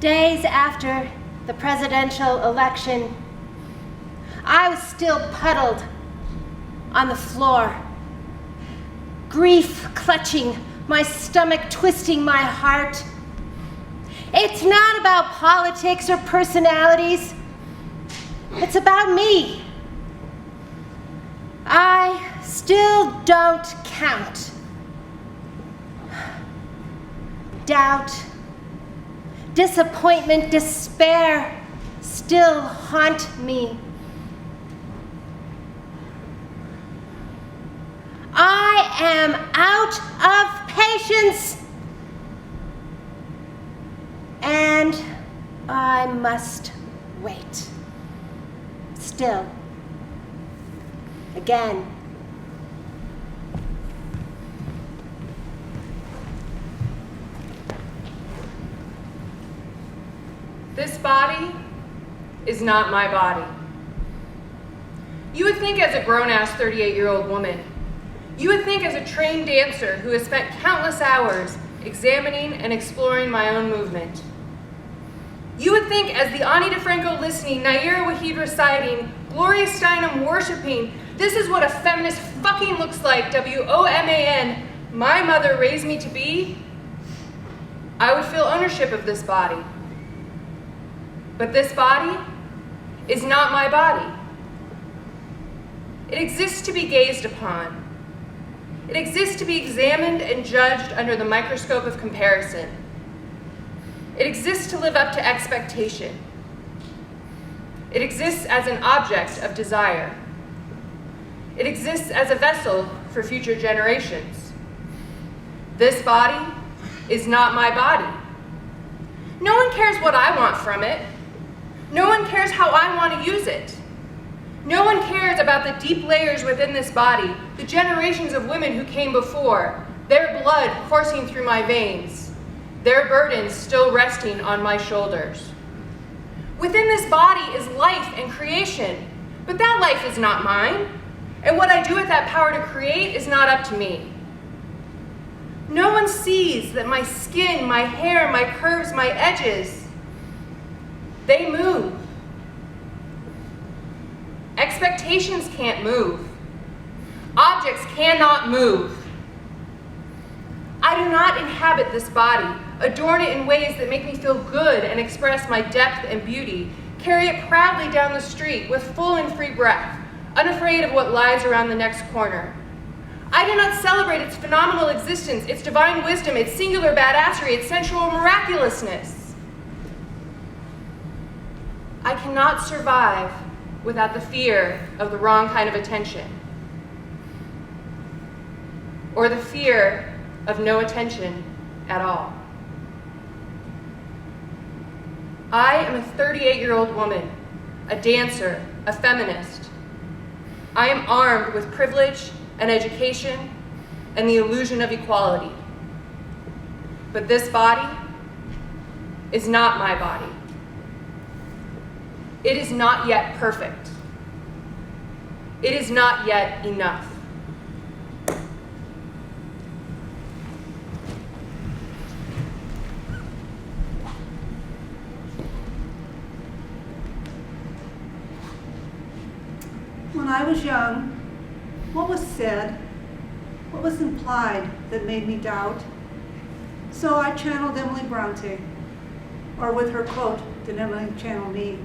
Days after the presidential election, I was still puddled on the floor, grief clutching my stomach, twisting my heart. It's not about politics or personalities. It's about me. I still don't count. Doubt, disappointment, despair still haunt me. I am out of patience, and I must wait. Still, again. This body is not my body. You would think as a grown-ass 38-year-old woman, you would think as a trained dancer who has spent countless hours examining and exploring my own movement. You would think as the Ani DeFranco listening, Naira Waheed reciting, Gloria Steinem worshiping, this is what a feminist fucking looks like, WOMAN, my mother raised me to be, I would feel ownership of this body. But this body is not my body. It exists to be gazed upon. It exists to be examined and judged under the microscope of comparison. It exists to live up to expectation. It exists as an object of desire. It exists as a vessel for future generations. This body is not my body. No one cares what I want from it. No one cares how I want to use it. No one cares about the deep layers within this body, the generations of women who came before, their blood coursing through my veins, their burdens still resting on my shoulders. Within this body is life and creation, but that life is not mine, and what I do with that power to create is not up to me. No one sees that my skin, my hair, my curves, my edges, they move. Expectations can't move. Objects cannot move. I do not inhabit this body, adorn it in ways that make me feel good and express my depth and beauty, carry it proudly down the street with full and free breath, unafraid of what lies around the next corner. I do not celebrate its phenomenal existence, its divine wisdom, its singular badassery, its sensual miraculousness. I cannot survive without the fear of the wrong kind of attention, or the fear of no attention at all. I am a 38-year-old woman, a dancer, a feminist. I am armed with privilege and education and the illusion of equality. But this body is not my body. It is not yet perfect. It is not yet enough. When I was young, what was said, what was implied that made me doubt? So I channeled Emily Bronte, or with her quote, did Emily channel me?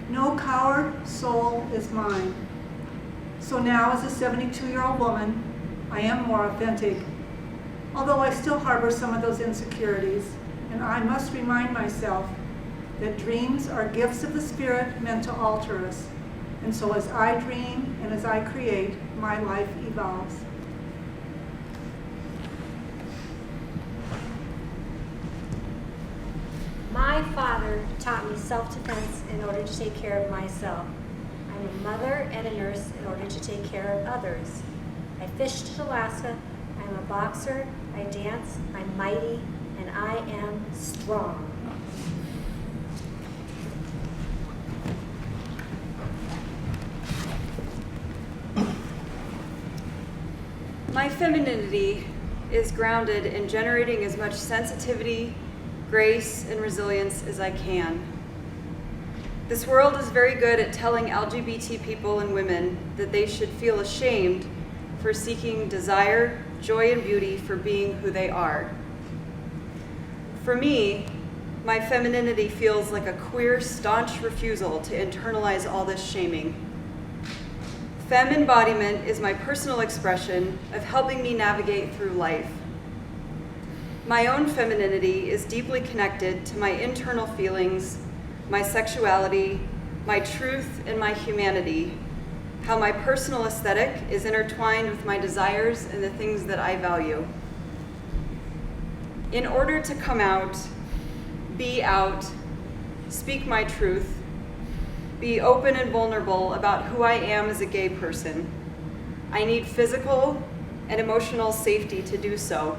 No coward soul is mine. So now, as a 72-year-old woman, I am more authentic, although I still harbor some of those insecurities, and I must remind myself that dreams are gifts of the spirit meant to alter us, and so as I dream and as I create, my life evolves. My father taught me self-defense in order to take care of myself. I'm a mother and a nurse in order to take care of others. I fished in Alaska, I'm a boxer, I dance, I'm mighty, and I am strong. My femininity is grounded in generating as much sensitivity grace, and resilience as I can. This world is very good at telling LGBT people and women that they should feel ashamed for seeking desire, joy, and beauty for being who they are. For me, my femininity feels like a queer, staunch refusal to internalize all this shaming. Femme embodiment is my personal expression of helping me navigate through life. My own femininity is deeply connected to my internal feelings, my sexuality, my truth, and my humanity, how my personal aesthetic is intertwined with my desires and the things that I value. In order to come out, be out, speak my truth, be open and vulnerable about who I am as a gay person, I need physical and emotional safety to do so.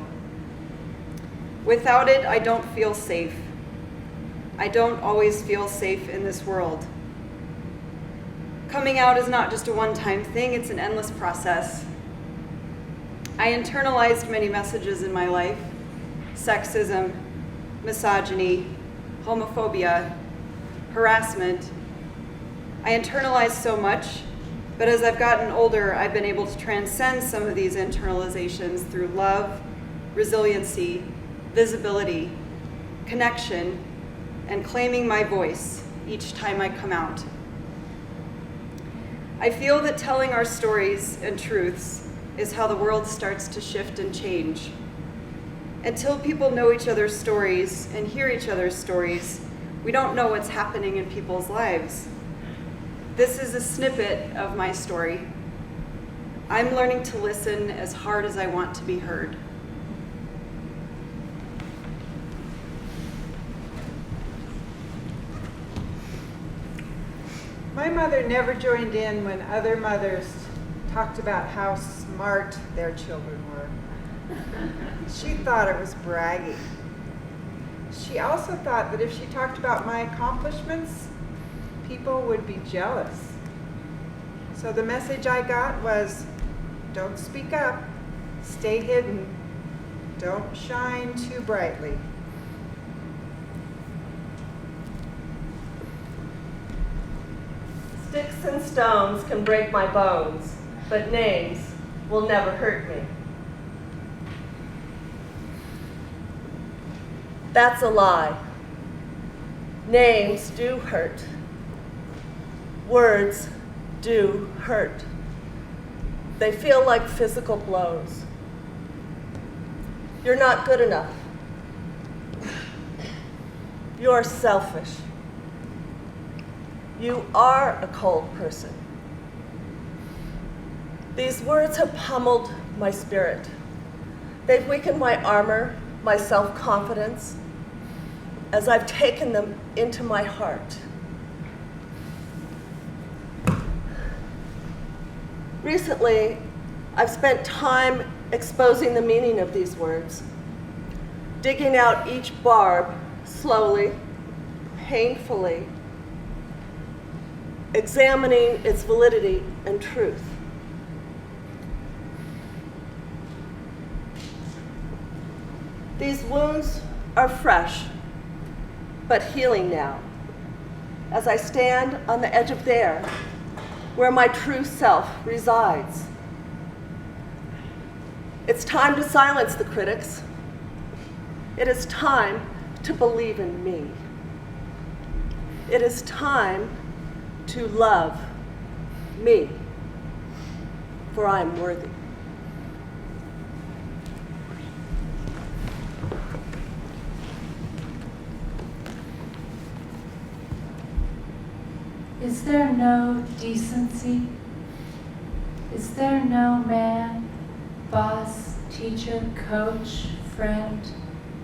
Without it, I don't feel safe. I don't always feel safe in this world. Coming out is not just a one-time thing, it's an endless process. I internalized many messages in my life: sexism, misogyny, homophobia, harassment. I internalized so much, but as I've gotten older, I've been able to transcend some of these internalizations through love, resiliency, visibility, connection, and claiming my voice each time I come out. I feel that telling our stories and truths is how the world starts to shift and change. Until people know each other's stories and hear each other's stories, we don't know what's happening in people's lives. This is a snippet of my story. I'm learning to listen as hard as I want to be heard. My mother never joined in when other mothers talked about how smart their children were. She thought it was bragging. She also thought that if she talked about my accomplishments, people would be jealous. So the message I got was, don't speak up, stay hidden, don't shine too brightly. Sticks and stones can break my bones, but names will never hurt me. That's a lie. Names do hurt. Words do hurt. They feel like physical blows. You're not good enough. You're selfish. You are a cold person. These words have pummeled my spirit. They've weakened my armor, my self-confidence, as I've taken them into my heart. Recently, I've spent time exposing the meaning of these words, digging out each barb slowly, painfully, examining its validity and truth. These wounds are fresh, but healing now, as I stand on the edge of there, where my true self resides. It's time to silence the critics. It is time to believe in me. It is time to love me, for I am worthy. Is there no decency? Is there no man, boss, teacher, coach, friend,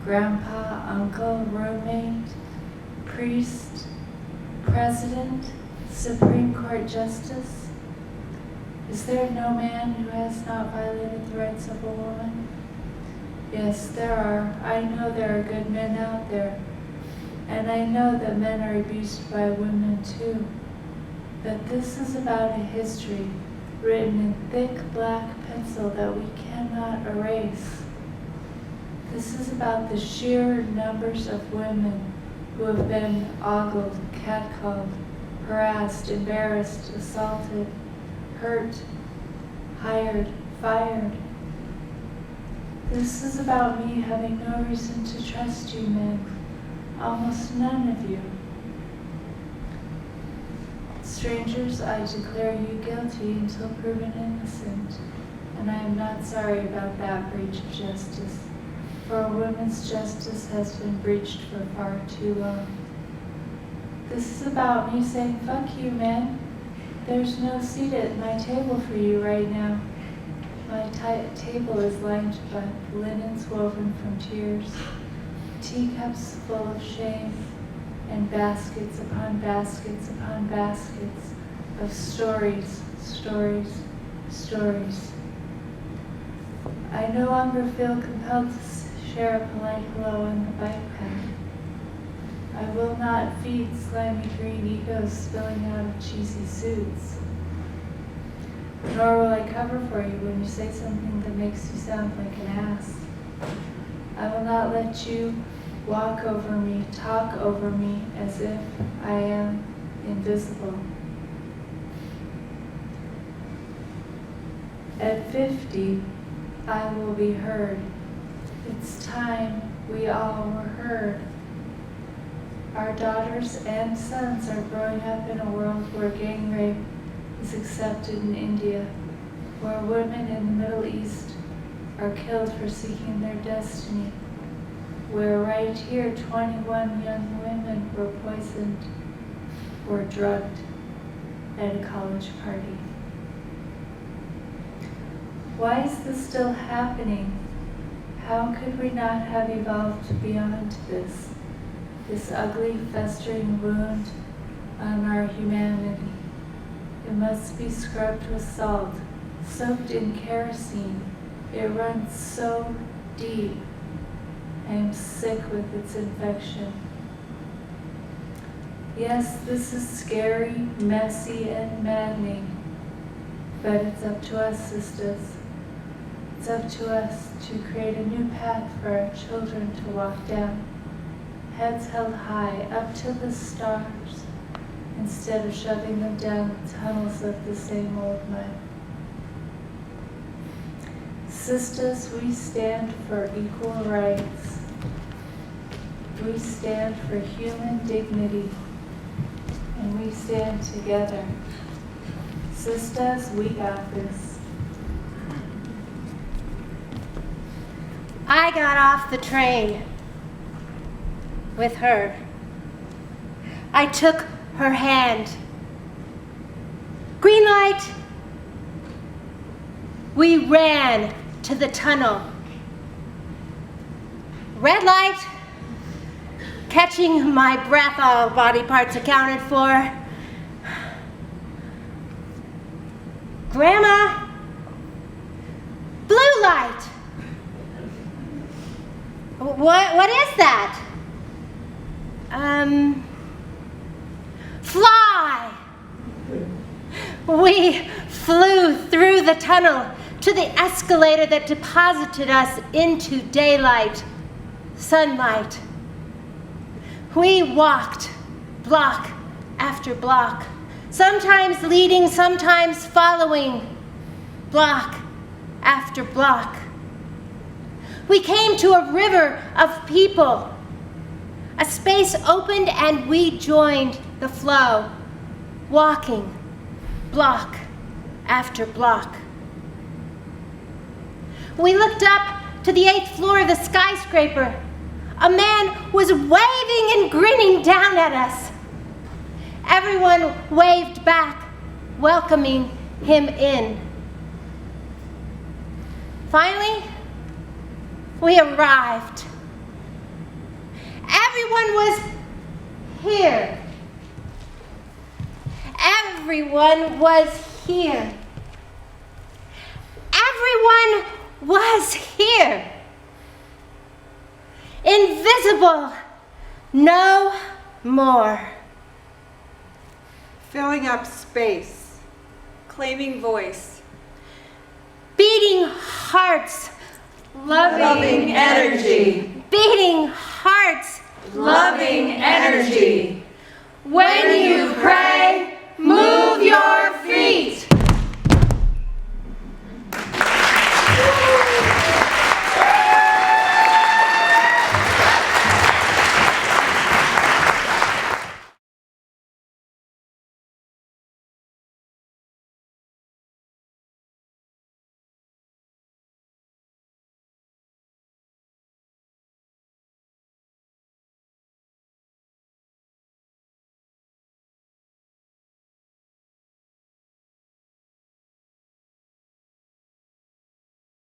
grandpa, uncle, roommate, priest, president, Supreme Court justice? Is there no man who has not violated the rights of a woman? Yes, there are. I know there are good men out there. And I know that men are abused by women too. But this is about a history written in thick black pencil that we cannot erase. This is about the sheer numbers of women who have been ogled, catcalled, harassed, embarrassed, assaulted, hurt, hired, fired. This is about me having no reason to trust you men, almost none of you. Strangers, I declare you guilty until proven innocent, and I am not sorry about that breach of justice, for a woman's justice has been breached for far too long. This is about me saying, fuck you, men. There's no seat at my table for you right now. My table is lined by linens woven from tears, teacups full of shame, and baskets upon baskets upon baskets of stories, stories, stories. I no longer feel compelled to share a polite hello on the bike path. I will not feed slimy green egos spilling out of cheesy suits. Nor will I cover for you when you say something that makes you sound like an ass. I will not let you walk over me, talk over me as if I am invisible. At 50, I will be heard. It's time we all were heard. Our daughters and sons are growing up in a world where gang rape is accepted in India, where women in the Middle East are killed for seeking their destiny, where right here 21 young women were poisoned or drugged at a college party. Why is this still happening? How could we not have evolved beyond this ugly, festering wound on our humanity? It must be scrubbed with salt, soaked in kerosene. It runs so deep. I am sick with its infection. Yes, this is scary, messy, and maddening, but it's up to us, sisters. It's up to us to create a new path for our children to walk down, heads held high up to the stars, instead of shoving them down the tunnels of the same old mud. Sisters, we stand for equal rights. We stand for human dignity, and we stand together. Sisters, we got this. I got off the train with her. I took her hand. Green light. We ran to the tunnel. Red light. Catching my breath, all body parts accounted for. Grandma. Blue light. What is that? Fly! We flew through the tunnel to the escalator that deposited us into daylight, sunlight. We walked block after block, sometimes leading, sometimes following, block after block. We came to a river of people. A space opened and we joined the flow, walking block after block. We looked up to the 8th floor of the skyscraper. A man was waving and grinning down at us. Everyone waved back, welcoming him in. Finally, we arrived. Everyone was here. Everyone was here. Everyone was here. Invisible no more. Filling up space. Claiming voice. Beating hearts Loving energy. Beating hearts. Loving energy.